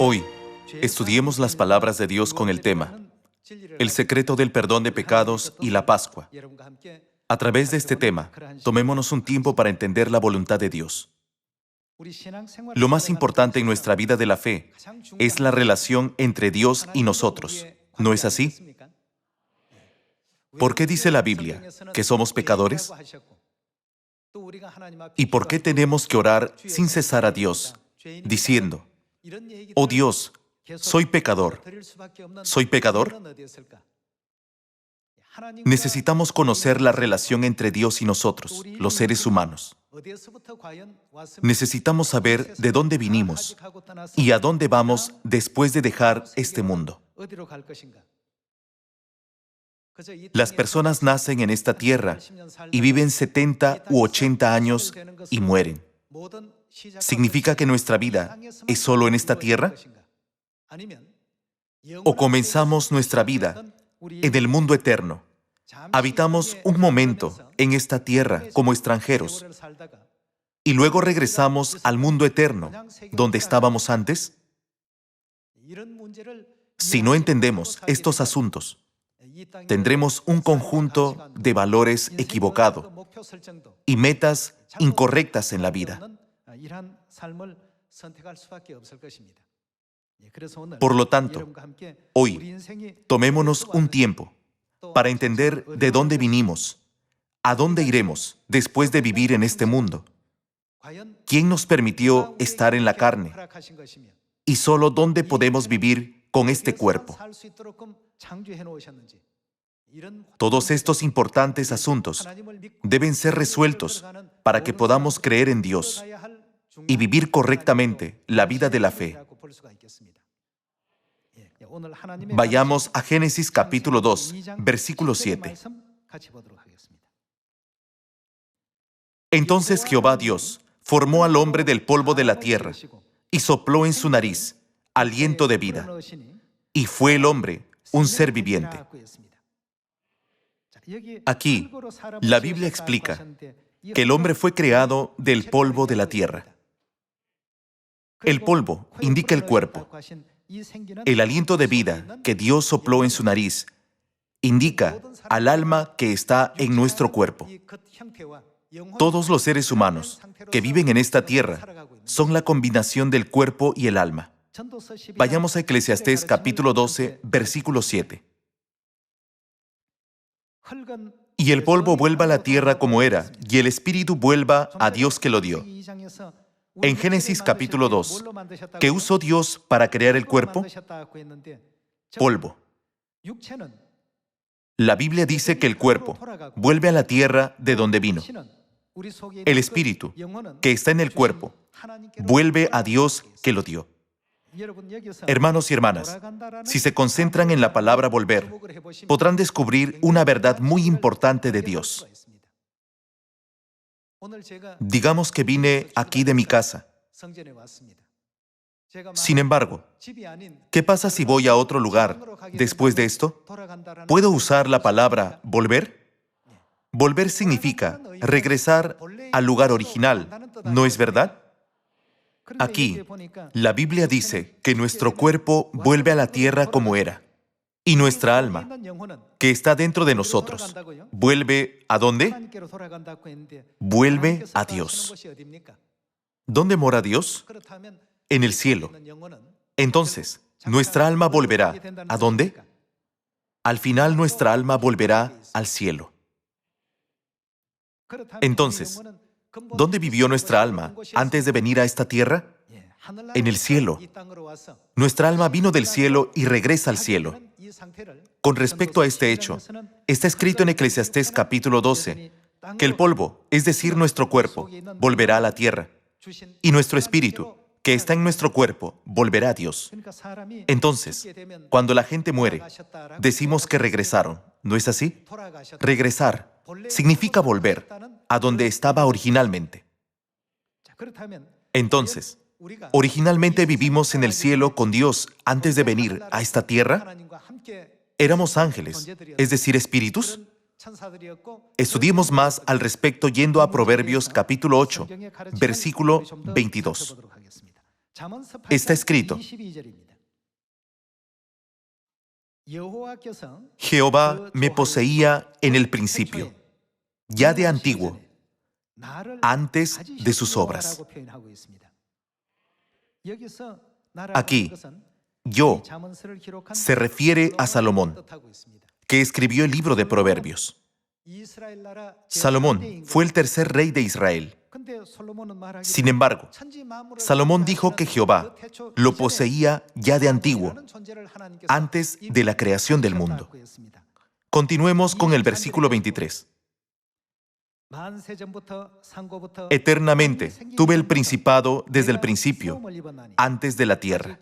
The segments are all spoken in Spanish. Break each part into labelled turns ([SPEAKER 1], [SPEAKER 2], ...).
[SPEAKER 1] Hoy, estudiemos las palabras de Dios con el tema El secreto del perdón de pecados y la Pascua. A través de este tema, tomémonos un tiempo para entender la voluntad de Dios. Lo más importante en nuestra vida de la fe es la relación entre Dios y nosotros. ¿No es así? ¿Por qué dice la Biblia que somos pecadores? ¿Y por qué tenemos que orar sin cesar a Dios, diciendo: «Oh Dios, soy pecador»? ¿Soy pecador? Necesitamos conocer la relación entre Dios y nosotros, los seres humanos. Necesitamos saber de dónde vinimos y a dónde vamos después de dejar este mundo. Las personas nacen en esta tierra y viven 70 u 80 años y mueren. ¿Significa que nuestra vida es solo en esta tierra? ¿O comenzamos nuestra vida en el mundo eterno? Habitamos un momento en esta tierra como extranjeros y luego regresamos al mundo eterno, donde estábamos antes. Si no entendemos estos asuntos, tendremos un conjunto de valores equivocado y metas incorrectas en la vida. Por lo tanto, hoy, tomémonos un tiempo para entender de dónde vinimos, a dónde iremos después de vivir en este mundo, quién nos permitió estar en la carne y solo dónde podemos vivir con este cuerpo. Todos estos importantes asuntos deben ser resueltos para que podamos creer en Dios y vivir correctamente la vida de la fe. Vayamos a Génesis capítulo 2, versículo 7. Entonces Jehová Dios formó al hombre del polvo de la tierra y sopló en su nariz aliento de vida, y fue el hombre un ser viviente. Aquí, la Biblia explica que el hombre fue creado del polvo de la tierra. El polvo indica el cuerpo. El aliento de vida que Dios sopló en su nariz indica al alma que está en nuestro cuerpo. Todos los seres humanos que viven en esta tierra son la combinación del cuerpo y el alma. Vayamos a Eclesiastés capítulo 12, versículo 7. Y el polvo vuelva a la tierra como era, y el espíritu vuelva a Dios que lo dio. En Génesis capítulo 2, ¿qué usó Dios para crear el cuerpo? Polvo. La Biblia dice que el cuerpo vuelve a la tierra de donde vino. El espíritu, que está en el cuerpo, vuelve a Dios que lo dio. Hermanos y hermanas, si se concentran en la palabra volver, podrán descubrir una verdad muy importante de Dios. Digamos que vine aquí de mi casa. Sin embargo, ¿qué pasa si voy a otro lugar después de esto? ¿Puedo usar la palabra volver? Volver significa regresar al lugar original, ¿no es verdad? Aquí, la Biblia dice que nuestro cuerpo vuelve a la tierra como era, y nuestra alma, que está dentro de nosotros, ¿vuelve a dónde? Vuelve a Dios. ¿Dónde mora Dios? En el cielo. Entonces, nuestra alma volverá ¿a dónde? Al final, nuestra alma volverá al cielo. Entonces, ¿dónde vivió nuestra alma antes de venir a esta tierra? En el cielo. Nuestra alma vino del cielo y regresa al cielo. Con respecto a este hecho, está escrito en Eclesiastés capítulo 12 que el polvo, es decir, nuestro cuerpo, volverá a la tierra, y nuestro espíritu, que está en nuestro cuerpo, volverá a Dios. Entonces, cuando la gente muere, decimos que regresaron, ¿no es así? Regresar significa volver a donde estaba originalmente. Entonces, ¿originalmente vivimos en el cielo con Dios antes de venir a esta tierra? ¿Éramos ángeles, es decir, espíritus? Estudiemos más al respecto yendo a Proverbios capítulo 8, versículo 22. Está escrito: Jehová me poseía en el principio, ya de antiguo, antes de sus obras. Aquí, yo se refiere a Salomón, que escribió el libro de Proverbios. Salomón fue el tercer rey de Israel. Sin embargo, Salomón dijo que Jehová lo poseía ya de antiguo, antes de la creación del mundo. Continuemos con el versículo 23. Eternamente tuve el principado desde el principio, antes de la tierra.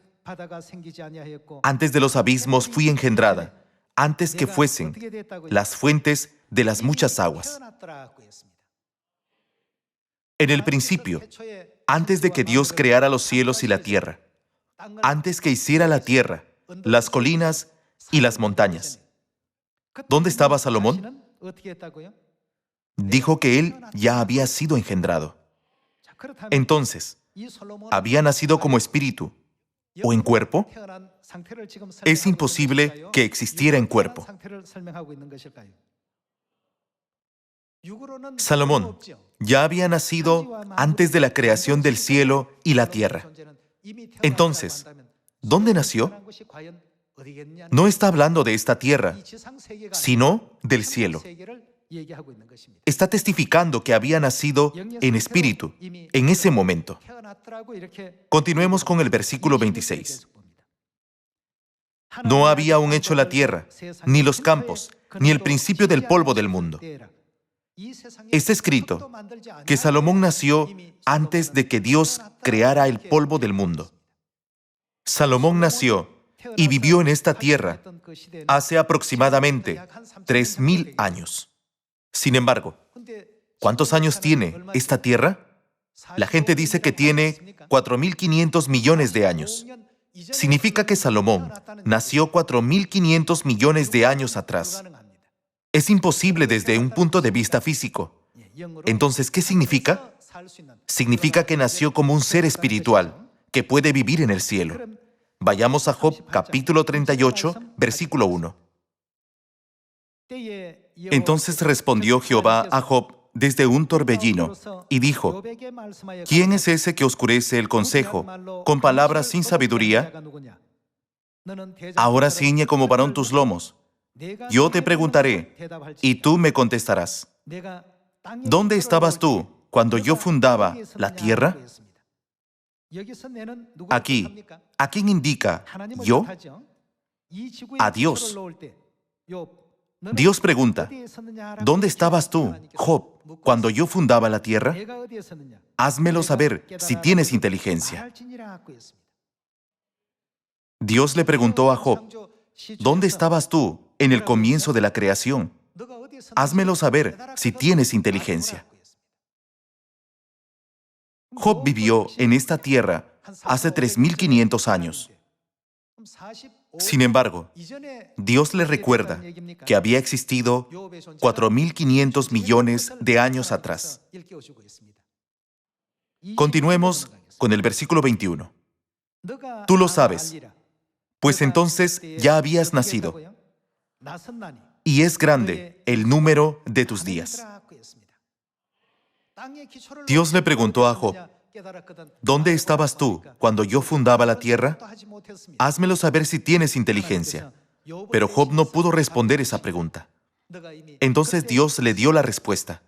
[SPEAKER 1] Antes de los abismos fui engendrada, antes que fuesen las fuentes de las muchas aguas. En el principio, antes de que Dios creara los cielos y la tierra, antes que hiciera la tierra, las colinas y las montañas. ¿Dónde estaba Salomón? Dijo que él ya había sido engendrado. Entonces, ¿había nacido como espíritu o en cuerpo? Es imposible que existiera en cuerpo. Salomón ya había nacido antes de la creación del cielo y la tierra. Entonces, ¿dónde nació? No está hablando de esta tierra, sino del cielo. Está testificando que había nacido en espíritu en ese momento. Continuemos con el versículo 26. No había aún hecho la tierra, ni los campos, ni el principio del polvo del mundo. Está escrito que Salomón nació antes de que Dios creara el polvo del mundo. Salomón nació y vivió en esta tierra hace aproximadamente 3000 años. Sin embargo, ¿cuántos años tiene esta tierra? La gente dice que tiene 4500 millones de años. Significa que Salomón nació 4500 millones de años atrás. Es imposible desde un punto de vista físico. Entonces, ¿qué significa? Significa que nació como un ser espiritual que puede vivir en el cielo. Vayamos a Job capítulo 38, versículo 1. Entonces respondió Jehová a Job desde un torbellino y dijo: ¿Quién es ese que oscurece el consejo con palabras sin sabiduría? Ahora ciñe como varón tus lomos. Yo te preguntaré, y tú me contestarás. ¿Dónde estabas tú cuando yo fundaba la tierra? Aquí, ¿a quién indica yo? A Dios. Dios pregunta: ¿dónde estabas tú, Job, cuando yo fundaba la tierra? Házmelo saber si tienes inteligencia. Dios le preguntó a Job: ¿dónde estabas tú en el comienzo de la creación? Házmelo saber si tienes inteligencia. Job vivió en esta tierra hace 3500 años. Sin embargo, Dios le recuerda que había existido 4500 millones de años atrás. Continuemos con el versículo 21. Tú lo sabes, pues entonces ya habías nacido, y es grande el número de tus días. Dios le preguntó a Job: ¿dónde estabas tú cuando yo fundaba la tierra? Házmelo saber si tienes inteligencia. Pero Job no pudo responder esa pregunta. Entonces Dios le dio la respuesta: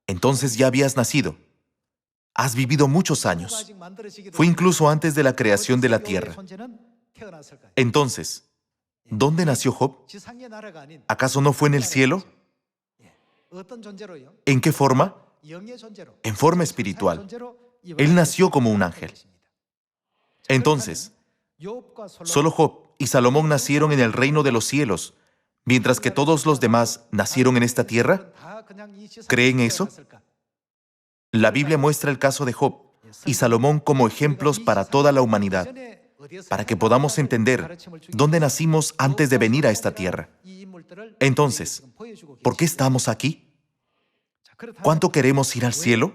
[SPEAKER 1] entonces ya habías nacido. Has vivido muchos años. Fue incluso antes de la creación de la tierra. Entonces, ¿dónde nació Job? ¿Acaso no fue en el cielo? ¿En qué forma? En forma espiritual. Él nació como un ángel. Entonces, solo Job y Salomón nacieron en el reino de los cielos, mientras que todos los demás nacieron en esta tierra. ¿Creen eso? La Biblia muestra el caso de Job y Salomón como ejemplos para toda la humanidad, para que podamos entender dónde nacimos antes de venir a esta tierra. Entonces, ¿por qué estamos aquí? ¿Cuánto queremos ir al cielo?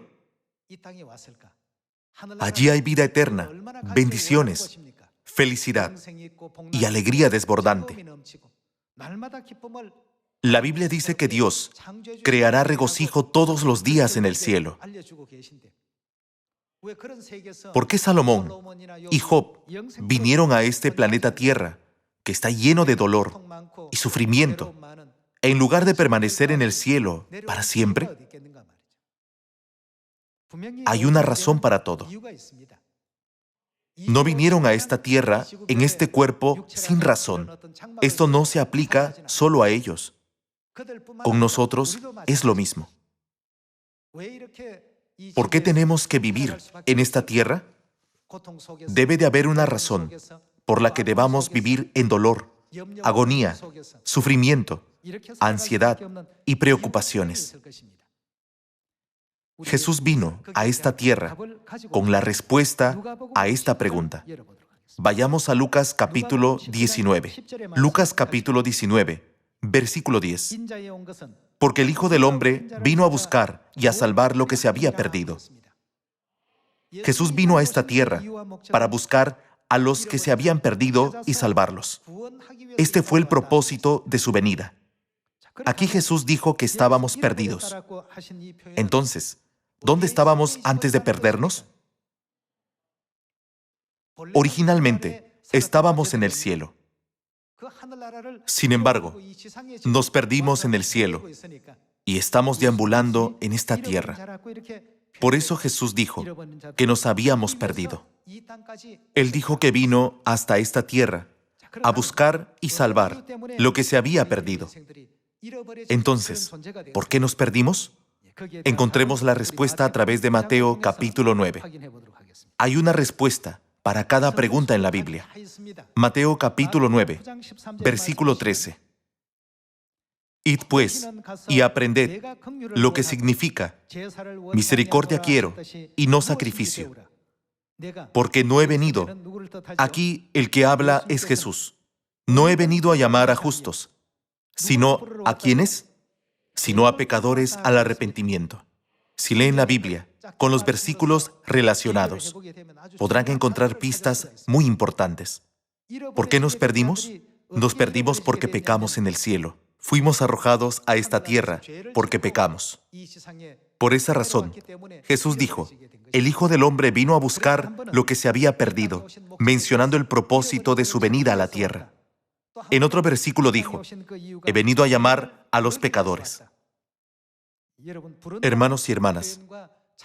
[SPEAKER 1] Allí hay vida eterna, bendiciones, felicidad y alegría desbordante. La Biblia dice que Dios creará regocijo todos los días en el cielo. ¿Por qué Salomón y Job vinieron a este planeta Tierra, que está lleno de dolor y sufrimiento, en lugar de permanecer en el cielo para siempre? Hay una razón para todo. No vinieron a esta tierra en este cuerpo sin razón. Esto no se aplica solo a ellos. Con nosotros es lo mismo. ¿Por qué tenemos que vivir en esta tierra? Debe de haber una razón por la que debamos vivir en dolor, agonía, sufrimiento, ansiedad y preocupaciones. Jesús vino a esta tierra con la respuesta a esta pregunta. Vayamos a Lucas capítulo 19. Lucas capítulo 19, versículo 10. Porque el Hijo del Hombre vino a buscar y a salvar lo que se había perdido. Jesús vino a esta tierra para buscar a los que se habían perdido y salvarlos. Este fue el propósito de su venida. Aquí Jesús dijo que estábamos perdidos. Entonces, ¿dónde estábamos antes de perdernos? Originalmente, estábamos en el cielo. Sin embargo, nos perdimos en el cielo y estamos deambulando en esta tierra. Por eso Jesús dijo que nos habíamos perdido. Él dijo que vino hasta esta tierra a buscar y salvar lo que se había perdido. Entonces, ¿por qué nos perdimos? Encontremos la respuesta a través de Mateo capítulo 9. Hay una respuesta para cada pregunta en la Biblia. Mateo capítulo 9, versículo 13. Id pues y aprended lo que significa misericordia quiero y no sacrificio, porque no he venido. Aquí el que habla es Jesús. No he venido a llamar a justos, sino ¿a quiénes? Sino a pecadores al arrepentimiento. Si leen la Biblia con los versículos relacionados, podrán encontrar pistas muy importantes. ¿Por qué nos perdimos? Nos perdimos porque pecamos en el cielo. Fuimos arrojados a esta tierra porque pecamos. Por esa razón, Jesús dijo, el Hijo del Hombre vino a buscar lo que se había perdido, mencionando el propósito de su venida a la tierra. En otro versículo dijo, he venido a llamar a los pecadores. Hermanos y hermanas,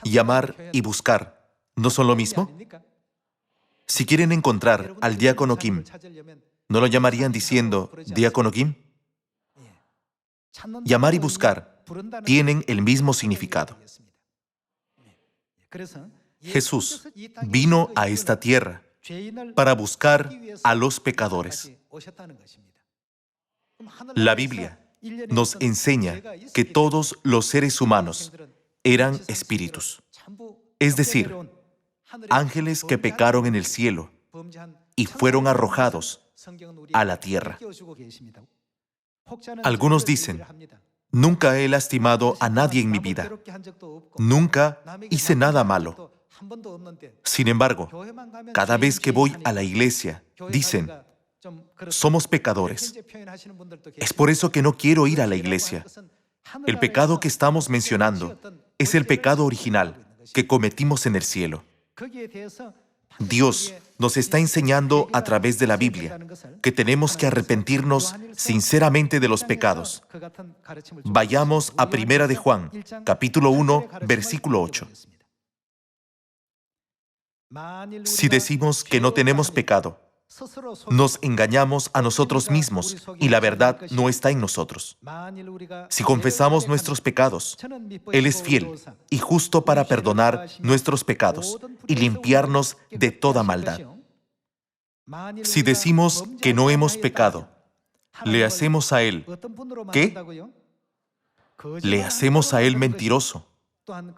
[SPEAKER 1] llamar y buscar, ¿no son lo mismo? Si quieren encontrar al diácono Kim, ¿no lo llamarían diciendo, diácono Kim? Llamar y buscar tienen el mismo significado. Jesús vino a esta tierra para buscar a los pecadores. La Biblia nos enseña que todos los seres humanos eran espíritus, es decir, ángeles que pecaron en el cielo y fueron arrojados a la tierra. Algunos dicen, nunca he lastimado a nadie en mi vida, nunca hice nada malo. Sin embargo, cada vez que voy a la iglesia, dicen, somos pecadores. Es por eso que no quiero ir a la iglesia. El pecado que estamos mencionando es el pecado original que cometimos en el cielo. Dios nos está enseñando a través de la Biblia que tenemos que arrepentirnos sinceramente de los pecados. Vayamos a 1 de Juan, capítulo 1, versículo 8. Si decimos que no tenemos pecado, nos engañamos a nosotros mismos y la verdad no está en nosotros. Si confesamos nuestros pecados, Él es fiel y justo para perdonar nuestros pecados y limpiarnos de toda maldad. Si decimos que no hemos pecado, le hacemos a Él, ¿qué? Le hacemos a Él mentiroso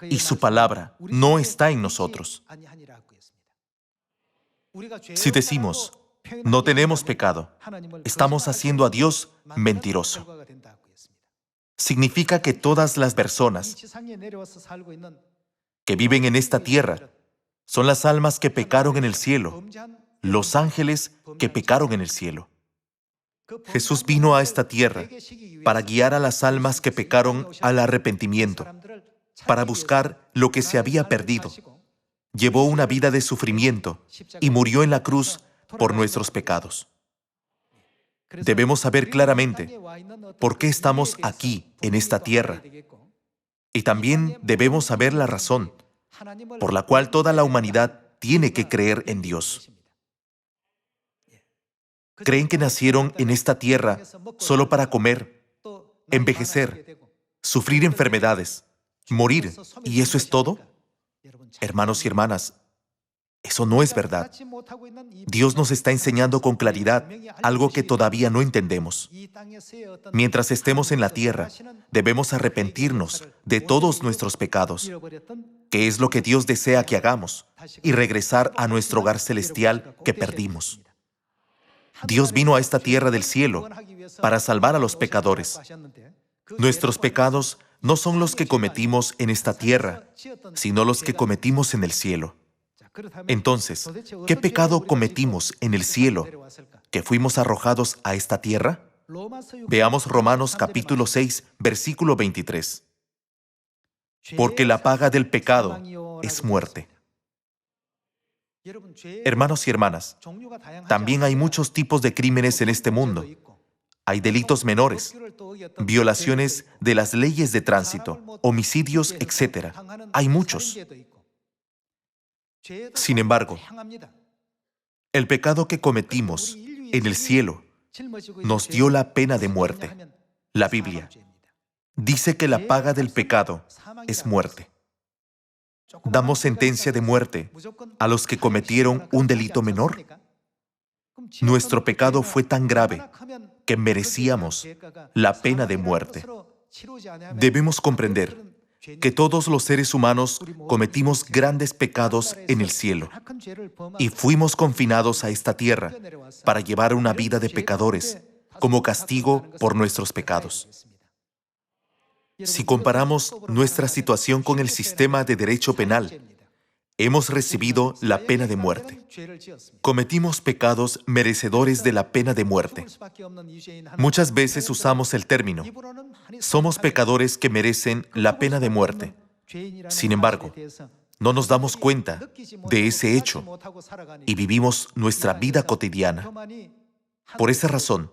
[SPEAKER 1] y su palabra no está en nosotros. Si decimos, no tenemos pecado, estamos haciendo a Dios mentiroso. Significa que todas las personas que viven en esta tierra Son las almas que pecaron en el cielo, los ángeles que pecaron en el cielo. Jesús vino a esta tierra para guiar a las almas que pecaron al arrepentimiento, para buscar lo que se había perdido. Llevó una vida de sufrimiento y murió en la cruz por nuestros pecados. Debemos saber claramente por qué estamos aquí, en esta tierra. Y también debemos saber la razón por la cual toda la humanidad tiene que creer en Dios. Creen que nacieron en esta tierra solo para comer, envejecer, sufrir enfermedades, morir, ¿y eso es todo? Hermanos y hermanas, eso no es verdad. Dios nos está enseñando con claridad algo que todavía no entendemos. Mientras estemos en la tierra, debemos arrepentirnos de todos nuestros pecados, que es lo que Dios desea que hagamos, y regresar a nuestro hogar celestial que perdimos. Dios vino a esta tierra del cielo para salvar a los pecadores. Nuestros pecados no son los que cometimos en esta tierra, sino los que cometimos en el cielo. Entonces, ¿qué pecado cometimos en el cielo que fuimos arrojados a esta tierra? Veamos Romanos capítulo 6, versículo 23. Porque la paga del pecado es muerte. Hermanos y hermanas, también hay muchos tipos de crímenes en este mundo. Hay delitos menores, violaciones de las leyes de tránsito, homicidios, etc. Hay muchos. Sin embargo, el pecado que cometimos en el cielo nos dio la pena de muerte. La Biblia dice que la paga del pecado es muerte. ¿Damos sentencia de muerte a los que cometieron un delito menor? Nuestro pecado fue tan grave que merecíamos la pena de muerte. Debemos comprender que todos los seres humanos cometimos grandes pecados en el cielo y fuimos confinados a esta tierra para llevar una vida de pecadores como castigo por nuestros pecados. Si comparamos nuestra situación con el sistema de derecho penal, hemos recibido la pena de muerte. Cometimos pecados merecedores de la pena de muerte. Muchas veces usamos el término, somos pecadores que merecen la pena de muerte. Sin embargo, no nos damos cuenta de ese hecho y vivimos nuestra vida cotidiana. Por esa razón,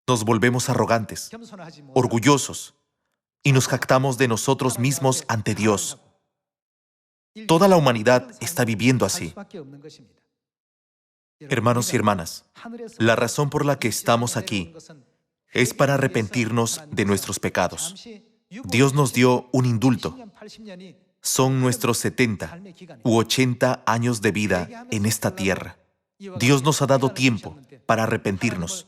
[SPEAKER 1] nos volvemos arrogantes, orgullosos, y nos jactamos de nosotros mismos ante Dios. Toda la humanidad está viviendo así. Hermanos y hermanas, la razón por la que estamos aquí es para arrepentirnos de nuestros pecados. Dios nos dio un indulto. Son nuestros 70 u 80 años de vida en esta tierra. Dios nos ha dado tiempo para arrepentirnos,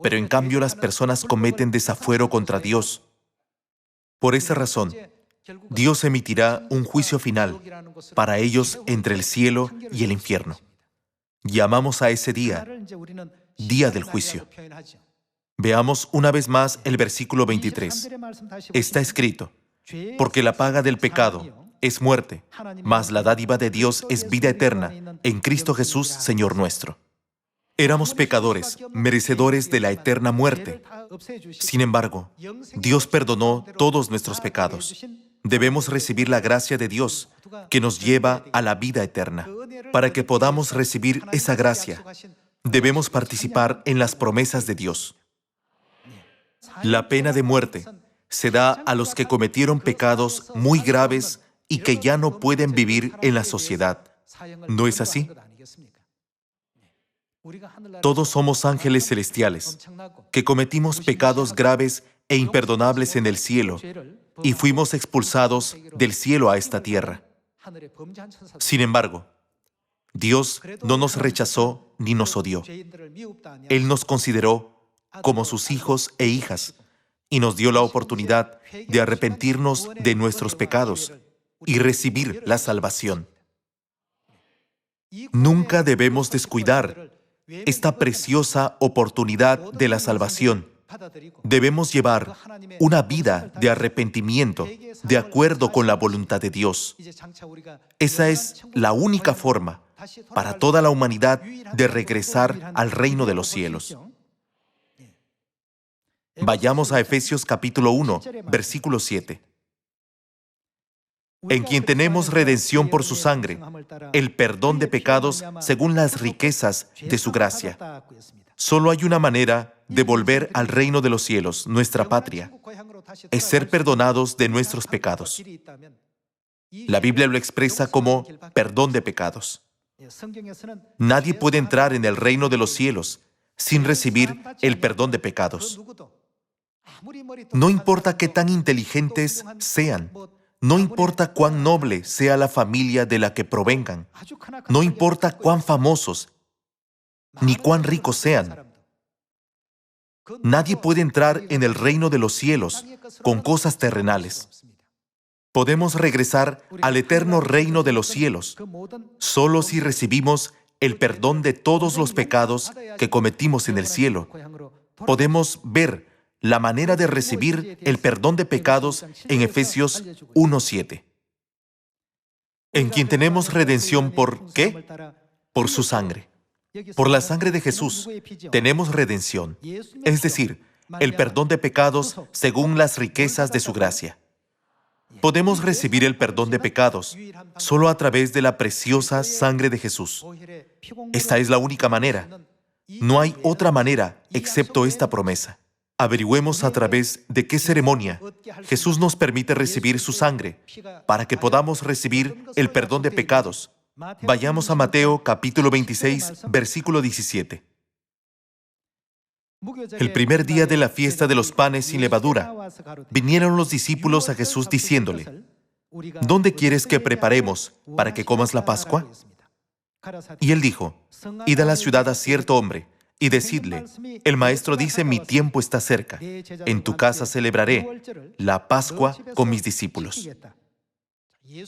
[SPEAKER 1] pero en cambio las personas cometen desafuero contra Dios. Por esa razón, Dios emitirá un juicio final para ellos entre el cielo y el infierno. Llamamos a ese día, día del juicio. Veamos una vez más el versículo 23. Está escrito, porque la paga del pecado es muerte, mas la dádiva de Dios es vida eterna en Cristo Jesús, Señor nuestro. Éramos pecadores, merecedores de la eterna muerte. Sin embargo, Dios perdonó todos nuestros pecados. Debemos recibir la gracia de Dios, que nos lleva a la vida eterna. Para que podamos recibir esa gracia, debemos participar en las promesas de Dios. La pena de muerte se da a los que cometieron pecados muy graves y que ya no pueden vivir en la sociedad. ¿No es así? Todos somos ángeles celestiales, que cometimos pecados graves e imperdonables en el cielo y fuimos expulsados del cielo a esta tierra. Sin embargo, Dios no nos rechazó ni nos odió. Él nos consideró como sus hijos e hijas y nos dio la oportunidad de arrepentirnos de nuestros pecados y recibir la salvación. Nunca debemos descuidar esta preciosa oportunidad de la salvación Debemos llevar una vida de arrepentimiento de acuerdo con la voluntad de Dios. Esa es la única forma para toda la humanidad de regresar al reino de los cielos. Vayamos a Efesios capítulo 1, versículo 7. En quien tenemos redención por su sangre, el perdón de pecados según las riquezas de su gracia. Solo hay una manera de volver al reino de los cielos, nuestra patria, es ser perdonados de nuestros pecados. La Biblia lo expresa como perdón de pecados. Nadie puede entrar en el reino de los cielos sin recibir el perdón de pecados. No importa qué tan inteligentes sean, no importa cuán noble sea la familia de la que provengan, no importa cuán famosos ni cuán ricos sean. Nadie puede entrar en el reino de los cielos con cosas terrenales. Podemos regresar al eterno reino de los cielos solo si recibimos el perdón de todos los pecados que cometimos en el cielo. Podemos ver la manera de recibir el perdón de pecados en Efesios 1:7. En quien tenemos redención ¿por qué? Por su sangre. Por la sangre de Jesús tenemos redención, es decir, el perdón de pecados según las riquezas de su gracia. Podemos recibir el perdón de pecados solo a través de la preciosa sangre de Jesús. Esta es la única manera. No hay otra manera excepto esta promesa. Averigüemos a través de qué ceremonia Jesús nos permite recibir su sangre para que podamos recibir el perdón de pecados. Vayamos a Mateo capítulo 26, versículo 17. El primer día de la fiesta de los panes sin levadura, vinieron los discípulos a Jesús diciéndole: ¿Dónde quieres que preparemos para que comas la Pascua? Y él dijo: Id a la ciudad a cierto hombre y decidle: el maestro dice, mi tiempo está cerca. En tu casa celebraré la Pascua con mis discípulos.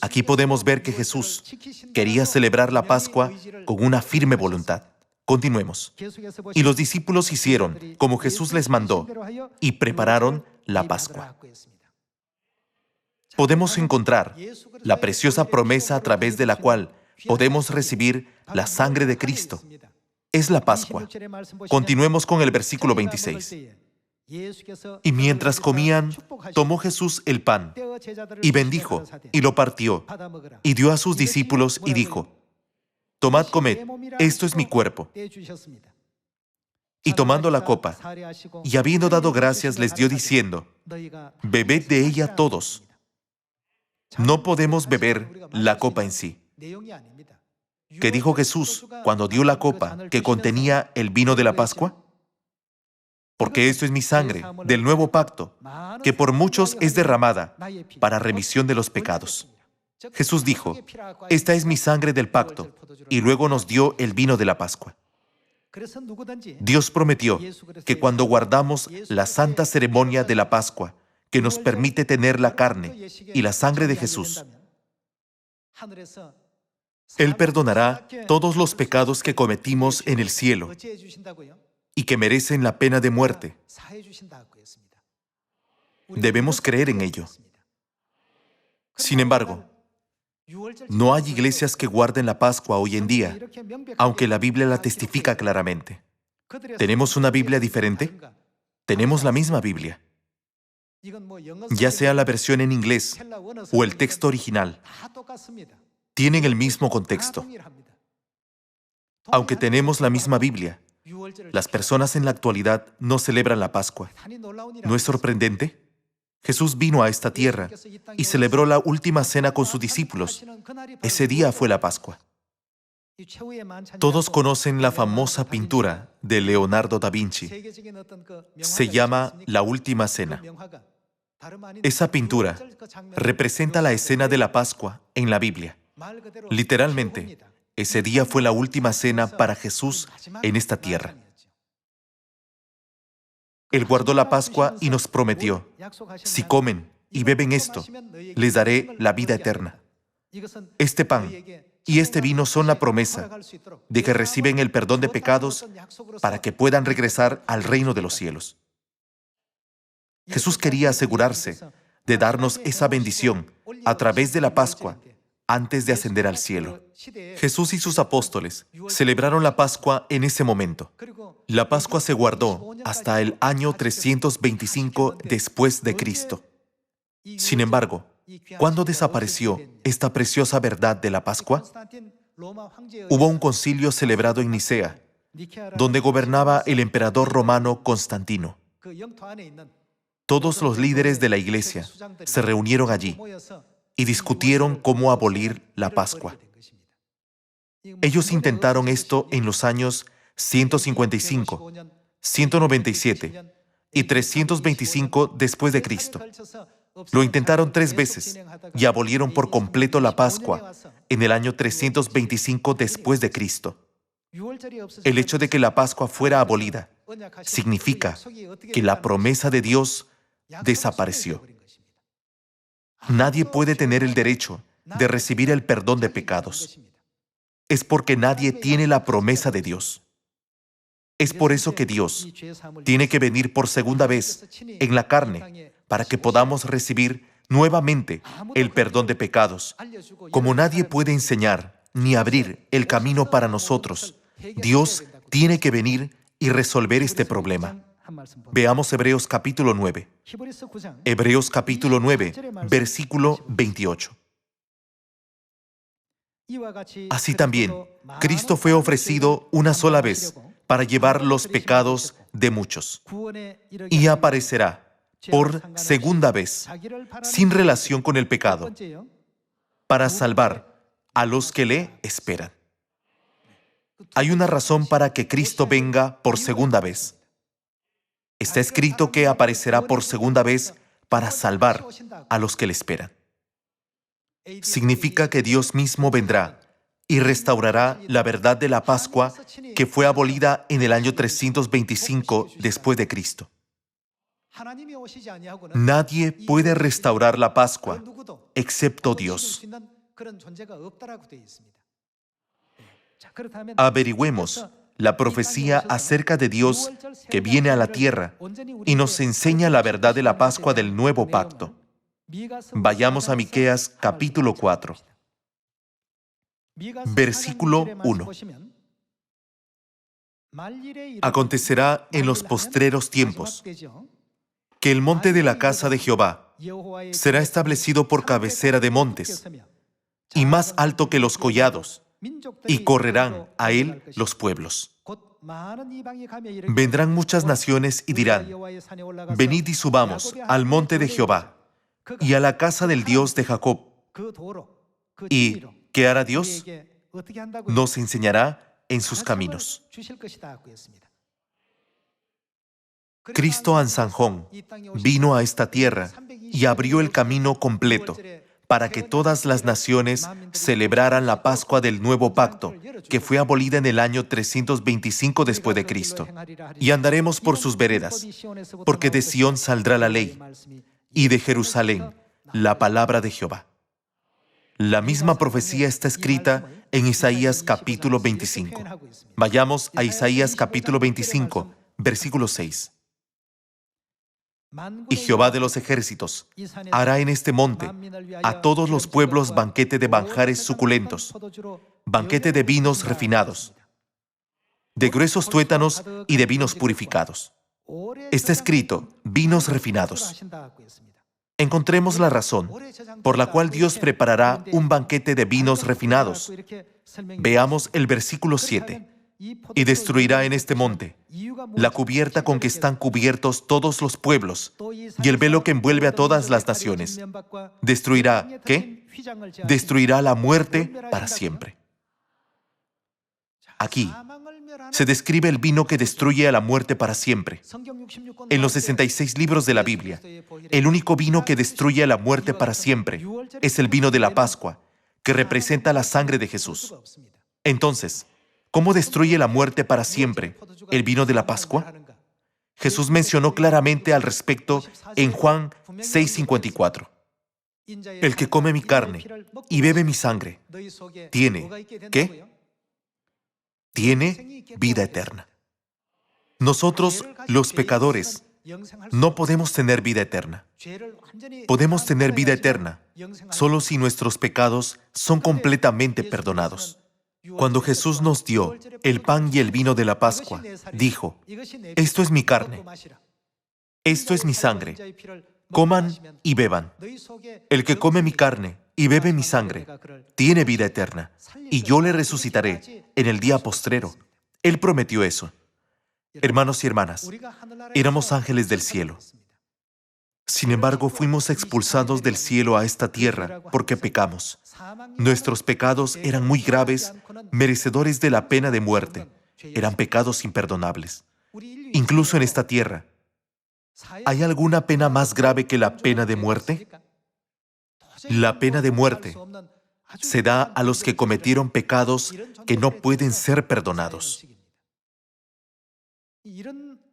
[SPEAKER 1] Aquí podemos ver que Jesús quería celebrar la Pascua con una firme voluntad. Continuemos. Y los discípulos hicieron como Jesús les mandó y prepararon la Pascua. Podemos encontrar la preciosa promesa a través de la cual podemos recibir la sangre de Cristo. Es la Pascua. Continuemos con el versículo 26. Y mientras comían, tomó Jesús el pan y bendijo y lo partió y dio a sus discípulos y dijo: Tomad, comed, esto es mi cuerpo. Y tomando la copa, y habiendo dado gracias, les dio diciendo: Bebed de ella todos. No podemos beber la copa en sí. ¿Qué dijo Jesús cuando dio la copa que contenía el vino de la Pascua? Porque esto es mi sangre del nuevo pacto, que por muchos es derramada para remisión de los pecados. Jesús dijo: esta es mi sangre del pacto, y luego nos dio el vino de la Pascua. Dios prometió que cuando guardamos la santa ceremonia de la Pascua, que nos permite tener la carne y la sangre de Jesús, Él perdonará todos los pecados que cometimos en el cielo y que merecen la pena de muerte. Debemos creer en ello. Sin embargo, no hay iglesias que guarden la Pascua hoy en día, aunque la Biblia la testifica claramente. ¿Tenemos una Biblia diferente? Tenemos la misma Biblia. Ya sea la versión en inglés o el texto original, tienen el mismo contexto. Aunque tenemos la misma Biblia, las personas en la actualidad no celebran la Pascua. ¿No es sorprendente? Jesús vino a esta tierra y celebró la última cena con sus discípulos. Ese día fue la Pascua. Todos conocen la famosa pintura de Leonardo da Vinci. Se llama La Última Cena. Esa pintura representa la escena de la Pascua en la Biblia. Literalmente, ese día fue la última cena para Jesús en esta tierra. Él guardó la Pascua y nos prometió: si comen y beben esto, les daré la vida eterna. Este pan y este vino son la promesa de que reciben el perdón de pecados para que puedan regresar al reino de los cielos. Jesús quería asegurarse de darnos esa bendición a través de la Pascua antes de ascender al cielo. Jesús y sus apóstoles celebraron la Pascua en ese momento. La Pascua se guardó hasta el año 325 después de Cristo. Sin embargo, ¿cuándo desapareció esta preciosa verdad de la Pascua? Hubo un concilio celebrado en Nicea, donde gobernaba el emperador romano Constantino. Todos los líderes de la Iglesia se reunieron allí y discutieron cómo abolir la Pascua. Ellos intentaron esto en los años 155, 197 y 325 después de Cristo. Lo intentaron 3 veces y abolieron por completo la Pascua en el año 325 después de Cristo. El hecho de que la Pascua fuera abolida significa que la promesa de Dios desapareció. Nadie puede tener el derecho de recibir el perdón de pecados. Es porque nadie tiene la promesa de Dios. Es por eso que Dios tiene que venir por segunda vez en la carne para que podamos recibir nuevamente el perdón de pecados. Como nadie puede enseñar ni abrir el camino para nosotros, Dios tiene que venir y resolver este problema. Veamos Hebreos capítulo 9. Hebreos capítulo 9, versículo 28. Así también, Cristo fue ofrecido una sola vez para llevar los pecados de muchos, y aparecerá por segunda vez, sin relación con el pecado, para salvar a los que le esperan. Hay una razón para que Cristo venga por segunda vez. Está escrito que aparecerá por segunda vez para salvar a los que le esperan. Significa que Dios mismo vendrá y restaurará la verdad de la Pascua que fue abolida en el año 325 después de Cristo. Nadie puede restaurar la Pascua excepto Dios. Averigüemos la profecía acerca de Dios que viene a la tierra y nos enseña la verdad de la Pascua del nuevo pacto. Vayamos a Miqueas capítulo 4, versículo 1. Acontecerá en los postreros tiempos que el monte de la casa de Jehová será establecido por cabecera de montes y más alto que los collados, y correrán a él los pueblos. Vendrán muchas naciones y dirán: venid y subamos al monte de Jehová y a la casa del Dios de Jacob. ¿Y qué hará Dios? Nos enseñará en sus caminos. Cristo Ansanjón vino a esta tierra y abrió el camino completo para que todas las naciones celebraran la Pascua del nuevo pacto, que fue abolida en el año 325 después de Cristo. Y andaremos por sus veredas, porque de Sión saldrá la ley, y de Jerusalén la palabra de Jehová. La misma profecía está escrita en Isaías capítulo 25. Vayamos a Isaías capítulo 25, versículo 6. Y Jehová de los ejércitos hará en este monte a todos los pueblos banquete de manjares suculentos, banquete de vinos refinados, de gruesos tuétanos y de vinos purificados. Está escrito, vinos refinados. Encontremos la razón por la cual Dios preparará un banquete de vinos refinados. Veamos el versículo 7. Y destruirá en este monte la cubierta con que están cubiertos todos los pueblos y el velo que envuelve a todas las naciones. Destruirá, ¿qué? Destruirá la muerte para siempre. Aquí se describe el vino que destruye a la muerte para siempre. En los 66 libros de la Biblia, el único vino que destruye a la muerte para siempre es el vino de la Pascua, que representa la sangre de Jesús. Entonces, ¿cómo destruye la muerte para siempre el vino de la Pascua? Jesús mencionó claramente al respecto en Juan 6:54. El que come mi carne y bebe mi sangre, tiene, ¿qué? Tiene vida eterna. Nosotros, los pecadores, No podemos tener vida eterna. Podemos tener vida eterna solo si nuestros pecados son completamente perdonados. Cuando Jesús nos dio el pan y el vino de la Pascua, dijo: esto es mi carne, esto es mi sangre, coman y beban. El que come mi carne y bebe mi sangre tiene vida eterna, y yo le resucitaré en el día postrero. Él prometió eso. Hermanos y hermanas, éramos ángeles del cielo. Sin embargo, fuimos expulsados del cielo a esta tierra porque pecamos. Nuestros pecados eran muy graves, merecedores de la pena de muerte. Eran pecados imperdonables. Incluso en esta tierra, ¿hay alguna pena más grave que la pena de muerte? La pena de muerte se da a los que cometieron pecados que no pueden ser perdonados.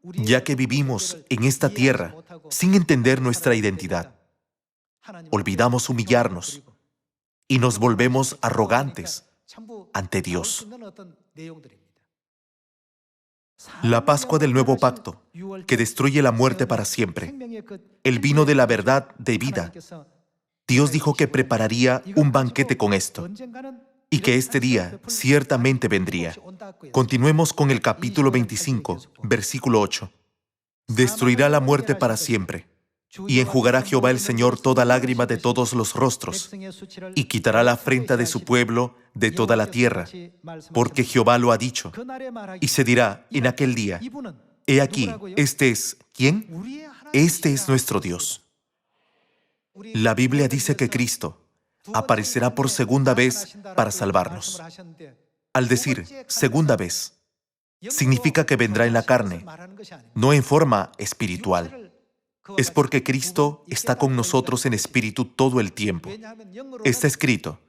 [SPEAKER 1] Ya que vivimos en esta tierra sin entender nuestra identidad, olvidamos humillarnos y nos volvemos arrogantes ante Dios. La Pascua del Nuevo Pacto, que destruye la muerte para siempre, el vino de la verdad de vida, Dios dijo que prepararía un banquete con esto y que este día ciertamente vendría. Continuemos con el capítulo 25, versículo 8. Destruirá la muerte para siempre, y enjugará Jehová el Señor toda lágrima de todos los rostros, y quitará la afrenta de su pueblo de toda la tierra, porque Jehová lo ha dicho. Y se dirá en aquel día: he aquí, este es, ¿quién? Este es nuestro Dios. La Biblia dice que Cristo aparecerá por segunda vez para salvarnos. Al decir segunda vez, significa que vendrá en la carne, no en forma espiritual. Es porque Cristo está con nosotros en espíritu todo el tiempo. Está escrito: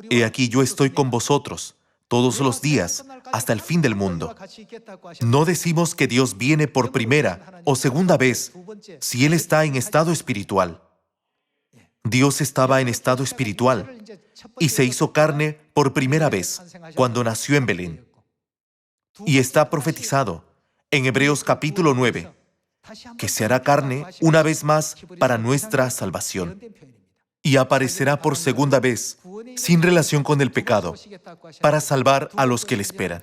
[SPEAKER 1] he aquí yo estoy con vosotros todos los días hasta el fin del mundo. No decimos que Dios viene por primera o segunda vez si Él está en estado espiritual. Dios estaba en estado espiritual y se hizo carne por primera vez cuando nació en Belén. Y está profetizado en Hebreos capítulo 9 que se hará carne una vez más para nuestra salvación. Y aparecerá por segunda vez, sin relación con el pecado, para salvar a los que le esperan.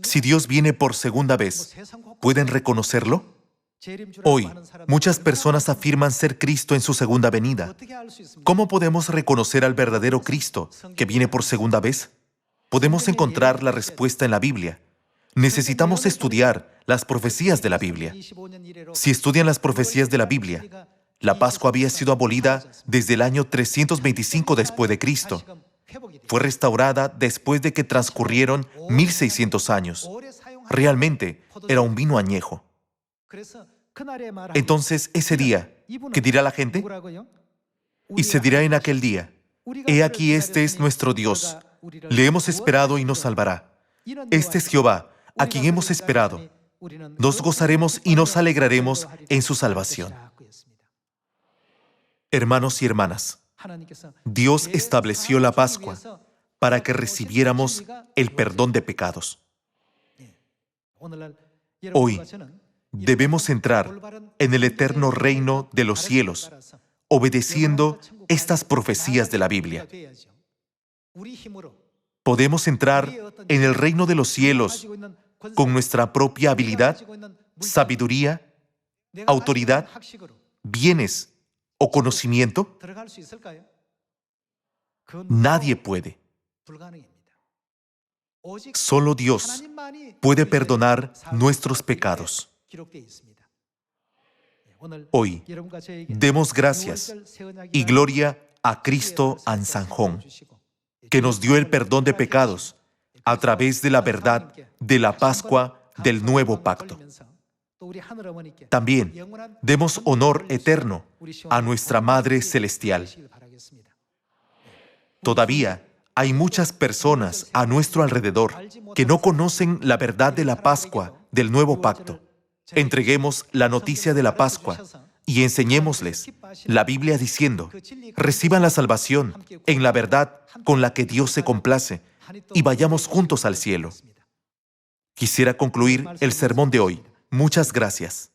[SPEAKER 1] Si Dios viene por segunda vez, ¿pueden reconocerlo? Hoy, muchas personas afirman ser Cristo en su segunda venida. ¿Cómo podemos reconocer al verdadero Cristo que viene por segunda vez? Podemos encontrar la respuesta en la Biblia. Necesitamos estudiar las profecías de la Biblia. Si estudian las profecías de la Biblia, la Pascua había sido abolida desde el año 325 después de Cristo. Fue restaurada después de que transcurrieron 1600 años. Realmente era un vino añejo. Entonces, ese día, ¿qué dirá la gente? Y se dirá en aquel día: he aquí, este es nuestro Dios. Le hemos esperado y nos salvará. Este es Jehová, a quien hemos esperado. Nos gozaremos y nos alegraremos en su salvación. Hermanos y hermanas, Dios estableció la Pascua para que recibiéramos el perdón de pecados. Hoy, debemos entrar en el eterno reino de los cielos, obedeciendo estas profecías de la Biblia. Podemos entrar en el reino de los cielos con nuestra propia habilidad, sabiduría, autoridad, bienes o conocimiento. Nadie puede. Solo Dios puede perdonar nuestros pecados. Hoy, demos gracias y gloria a Cristo Ansanjón, que nos dio el perdón de pecados a través de la verdad de la Pascua del Nuevo Pacto. También demos honor eterno a nuestra Madre Celestial. Todavía hay muchas personas a nuestro alrededor que no conocen la verdad de la Pascua del Nuevo Pacto. Entreguemos la noticia de la Pascua y enseñémosles la Biblia diciendo: reciban la salvación en la verdad con la que Dios se complace y vayamos juntos al cielo. Quisiera concluir el sermón de hoy. Muchas gracias.